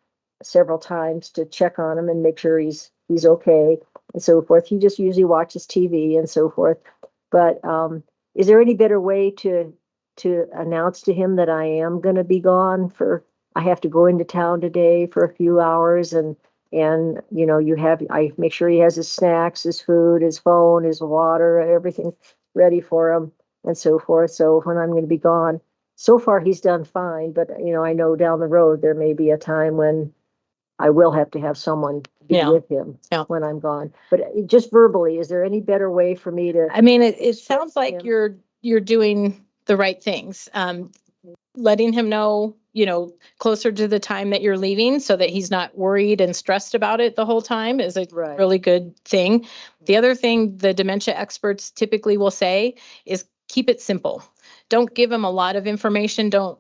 several times to check on him and make sure he's okay and so forth. He just usually watches TV and so forth. But is there any better way to announce to him that I am going to be gone I have to go into town today for a few hours and I make sure he has his snacks, his food, his phone, his water, everything ready for him and so forth. So when I'm going to be gone, so far he's done fine, but I know down the road there may be a time when I will have to have someone be with him when I'm gone. But just verbally, is there any better way for me to? I mean, it sounds like you're doing the right things. Letting him know, closer to the time that you're leaving so that he's not worried and stressed about it the whole time is a really good thing. The other thing the dementia experts typically will say is keep it simple. Don't give him a lot of information. Don't,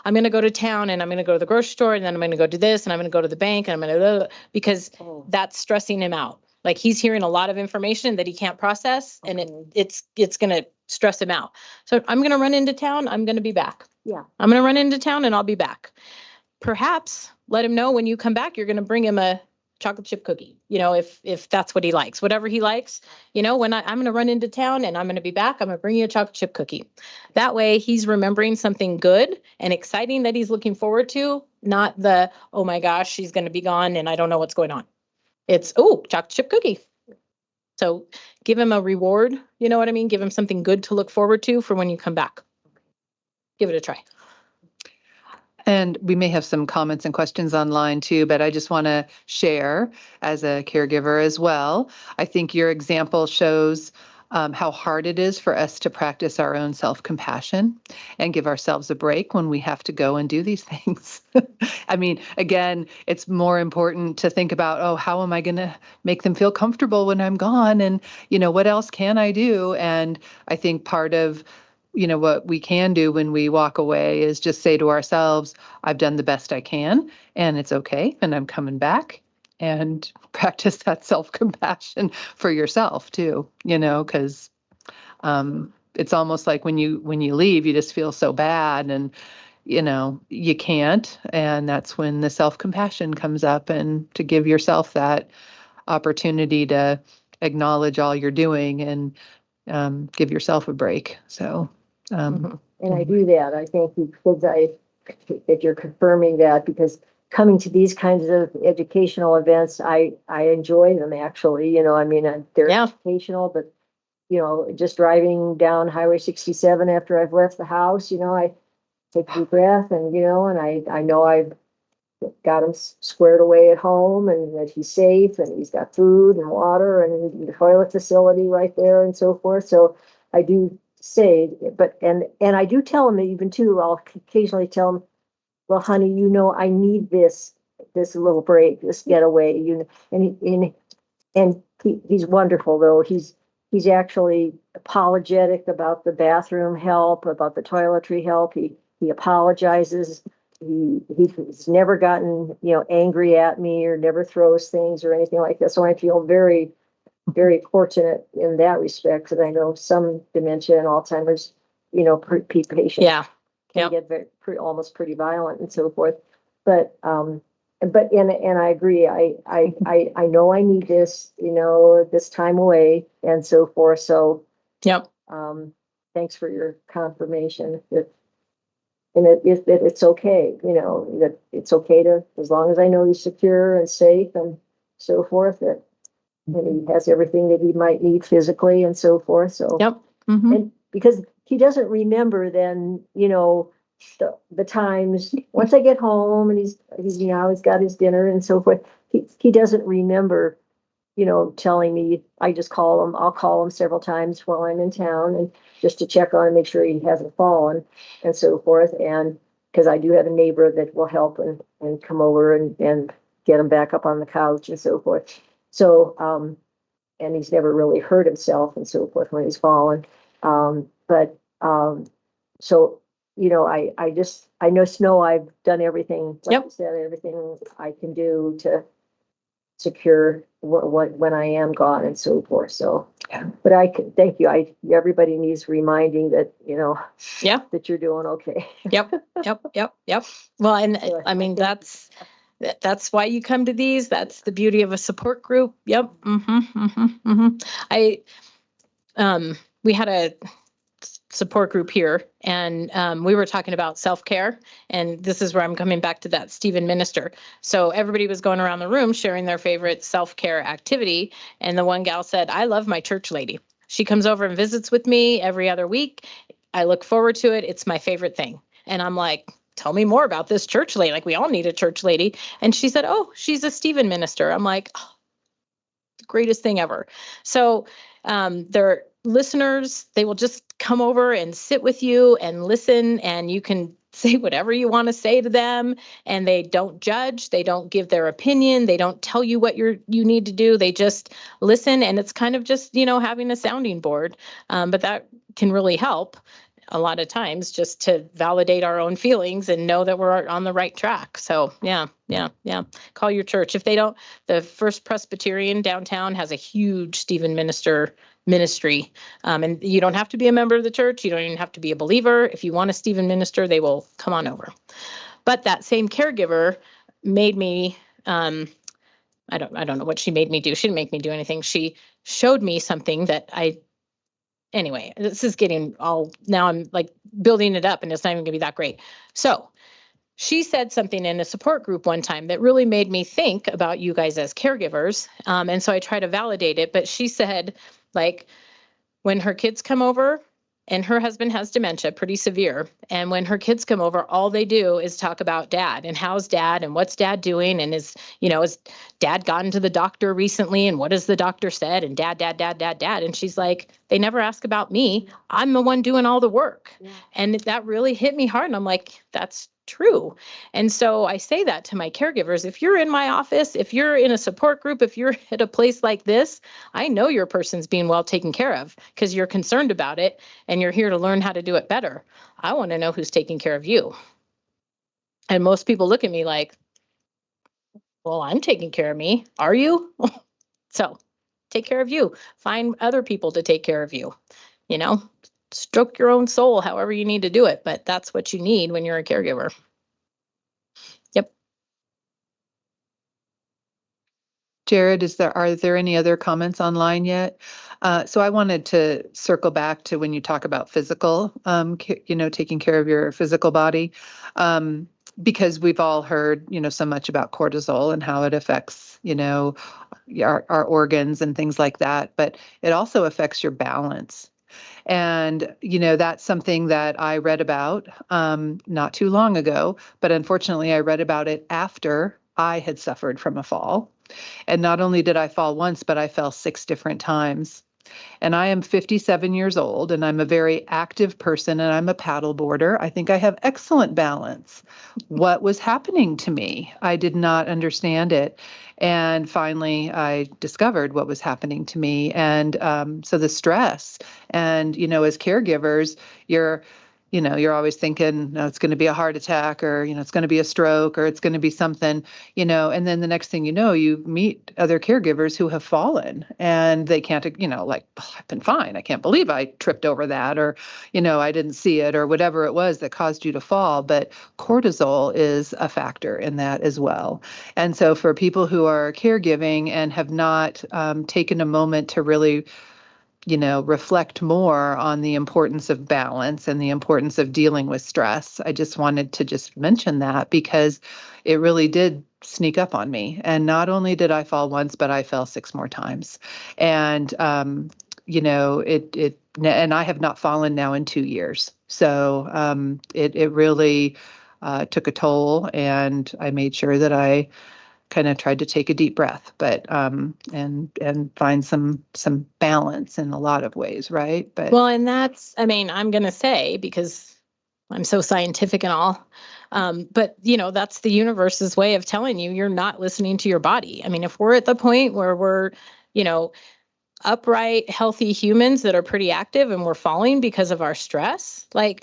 I'm going to go to town and I'm going to go to the grocery store and then I'm going to go do this and I'm going to go to the bank and I'm going to, because that's stressing him out. Like he's hearing a lot of information that he can't process and it's going to stress him out. So I'm going to run into town. I'm going to be back. Yeah. I'm going to run into town and I'll be back. Perhaps let him know when you come back, you're going to bring him a chocolate chip cookie, if that's what he likes, whatever he likes, when I'm going to run into town and I'm going to be back, I'm going to bring you a chocolate chip cookie. That way he's remembering something good and exciting that he's looking forward to, not the, oh my gosh, she's going to be gone and I don't know what's going on. It's, chocolate chip cookie. So give him a reward, you know what I mean? Give him something good to look forward to for when you come back. Give it a try. And we may have some comments and questions online too, but I just want to share as a caregiver as well. I think your example shows how hard it is for us to practice our own self-compassion and give ourselves a break when we have to go and do these things. I mean, again, it's more important to think about, how am I going to make them feel comfortable when I'm gone? And, what else can I do? And I think part of what we can do when we walk away is just say to ourselves, I've done the best I can and it's okay. And I'm coming back, and practice that self-compassion for yourself too, because it's almost like when you leave, you just feel so bad and, you can't. And that's when the self-compassion comes up, and to give yourself that opportunity to acknowledge all you're doing and give yourself a break. So. And I do that. I thank you because that you're confirming that, because coming to these kinds of educational events, I enjoy them actually. They're educational, but just driving down Highway 67 after I've left the house, I take a deep breath and I know I've got him squared away at home and that he's safe and he's got food and water and the toilet facility right there and so forth. So I do say, but and I do tell him even too. I'll occasionally tell him, "Well, honey, I need this little break, this getaway." He's wonderful though. He's actually apologetic about the bathroom help, about the toiletry help. He apologizes. He's never gotten angry at me or never throws things or anything like that. So I feel very, very fortunate in that respect, because I know some dementia and Alzheimer's, patients can get almost pretty violent and so forth. But I agree. I know I need this, this time away and so forth. So thanks for your confirmation that it's okay, that it's okay to, as long as I know he's secure and safe and so forth, that he has everything that he might need physically and so forth. So, and because he doesn't remember then, the times once I get home and he's got his dinner and so forth, he doesn't remember, telling me. I'll call him several times while I'm in town and just to check on him, make sure he hasn't fallen and so forth. And because I do have a neighbor that will help and come over and get him back up on the couch and so forth. So, and he's never really hurt himself and so forth when he's fallen. So, I know I've done everything, like Yep. you said, everything I can do to secure what when I am gone and so forth. So, Yeah. but thank you. Everybody needs reminding that, Yeah. that you're doing okay. Yep. Well, and So I mean, that's why you come to these. That's the beauty of a support group. Yep. We had a support group here, and we were talking about self-care, and this is where I'm coming back to that Stephen minister. So everybody was going around the room sharing their favorite self-care activity, and the one gal said, I love my church lady. She comes over and visits with me every other week. I look forward to it. It's my favorite thing. And I'm like, tell me more about this church lady. Like, we all need a church lady. And she said, oh, she's a Stephen minister. I'm like, oh, the greatest thing ever. So they're listeners. They will just come over and sit with you and listen, and you can say whatever you want to say to them, and they don't judge. They don't give their opinion. They don't tell you what you need to do. They just listen, and it's kind of just, having a sounding board. But that can really help a lot of times, just to validate our own feelings and know that we're on the right track. So yeah. Call your church. If they don't, the First Presbyterian downtown has a huge Stephen minister ministry. And you don't have to be a member of the church. You don't even have to be a believer. If you want a Stephen minister, they will come on over. But that same caregiver made me, I don't know what she made me do. She didn't make me do anything. She showed me something that anyway, this is getting now I'm like building it up, and it's not even gonna be that great. So she said something in a support group one time that really made me think about you guys as caregivers. And so I try to validate it, but she said, like, when her kids come over, and her husband has dementia, pretty severe. And when her kids come over, all they do is talk about dad and how's dad and what's dad doing. And is dad gotten to the doctor recently? And what has the doctor said? And dad. And she's like, they never ask about me. I'm the one doing all the work. Yeah. And that really hit me hard. And I'm like, that's true. And so I say that to my caregivers. If you're in my office, if you're in a support group, if you're at a place like this, I know your person's being well taken care of because you're concerned about it and you're here to learn how to do it better. I want to know who's taking care of you. And most people look at me like, well, I'm taking care of me. Are you? So take care of you. Find other people to take care of you. Stroke your own soul however you need to do it, but that's what you need when you're a caregiver. Yep. Jared, are there any other comments online yet? So I wanted to circle back to when you talk about physical, taking care of your physical body, because we've all heard, so much about cortisol and how it affects, our organs and things like that, but it also affects your balance. And, that's something that I read about not too long ago, but unfortunately I read about it after I had suffered from a fall. And not only did I fall once, but I fell 6 different times. And I am 57 years old, and I'm a very active person, and I'm a paddle boarder. I think I have excellent balance. What was happening to me? I did not understand it. And finally, I discovered what was happening to me. And so the stress, and, as caregivers, you're always thinking, no, it's going to be a heart attack, or, it's going to be a stroke, or it's going to be something, and then the next thing you know, you meet other caregivers who have fallen and they can't, like, oh, I've been fine. I can't believe I tripped over that, or, I didn't see it, or whatever it was that caused you to fall. But cortisol is a factor in that as well. And so for people who are caregiving and have not taken a moment to really reflect more on the importance of balance and the importance of dealing with stress. I just wanted to just mention that because it really did sneak up on me. And not only did I fall once, but I fell 6 more times. And, and I have not fallen now in 2 years. So it really took a toll, and I made sure that I kind of tried to take a deep breath, but and find some balance in a lot of ways, right? But well, and I'm going to say, because I'm so scientific and all, But that's the universe's way of telling you you're not listening to your body. I mean, if we're at the point where we're, upright, healthy humans that are pretty active and we're falling because of our stress, like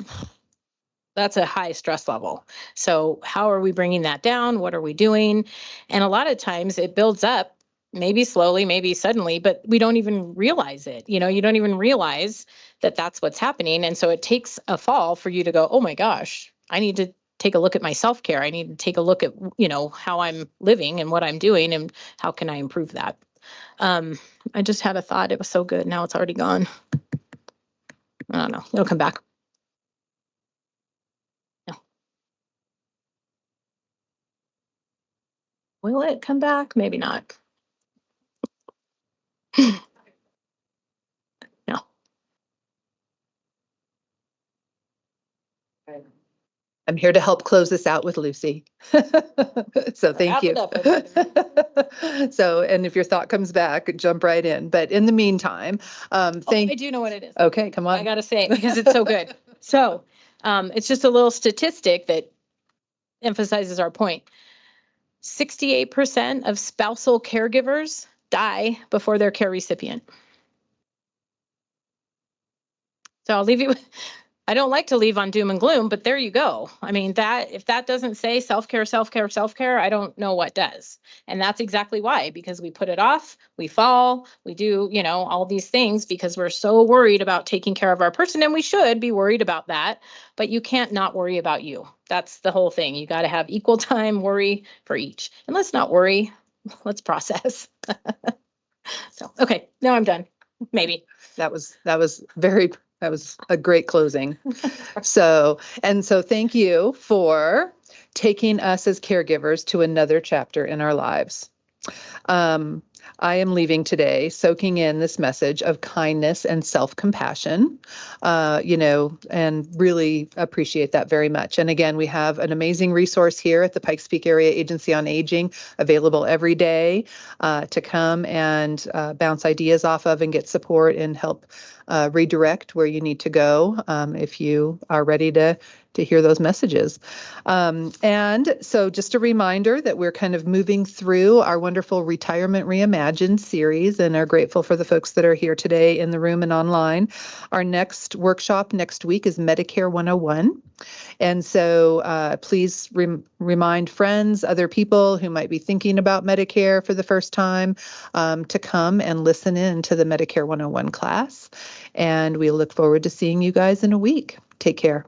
that's a high stress level. So how are we bringing that down? What are we doing? And a lot of times it builds up, maybe slowly, maybe suddenly, but we don't even realize it. You don't even realize that that's what's happening. And so it takes a fall for you to go, oh my gosh, I need to take a look at my self-care. I need to take a look at, how I'm living and what I'm doing and how can I improve that? I just had a thought. It was so good. Now it's already gone. I don't know. It'll come back. No. Will it come back? Maybe not. No. I'm here to help close this out with Lucy. So thank you. So, and if your thought comes back, jump right in. But in the meantime, I do know what it is. Okay, come on. I got to say it because it's so good. So it's just a little statistic that emphasizes our point. 68% of spousal caregivers die before their care recipient. So I'll leave you with, I don't like to leave on doom and gloom, but there you go. I mean, if that doesn't say self-care, self-care, self-care, I don't know what does. And that's exactly why, because we put it off, we fall, we do, all these things because we're so worried about taking care of our person, and we should be worried about that, but you can't not worry about you. That's the whole thing. You got to have equal time worry for each. And let's not worry, let's process. So, okay, now I'm done. Maybe. That was a great closing. So thank you for taking us as caregivers to another chapter in our lives. I am leaving today soaking in this message of kindness and self-compassion, and really appreciate that very much. And again, we have an amazing resource here at the Pikes Peak Area Agency on Aging available every day to come and bounce ideas off of and get support and help redirect where you need to go if you are ready to hear those messages. And so just a reminder that we're kind of moving through our wonderful Retirement Reimagined series and are grateful for the folks that are here today in the room and online. Our next workshop next week is Medicare 101. And so please remind friends, other people who might be thinking about Medicare for the first time to come and listen in to the Medicare 101 class. And we look forward to seeing you guys in a week. Take care.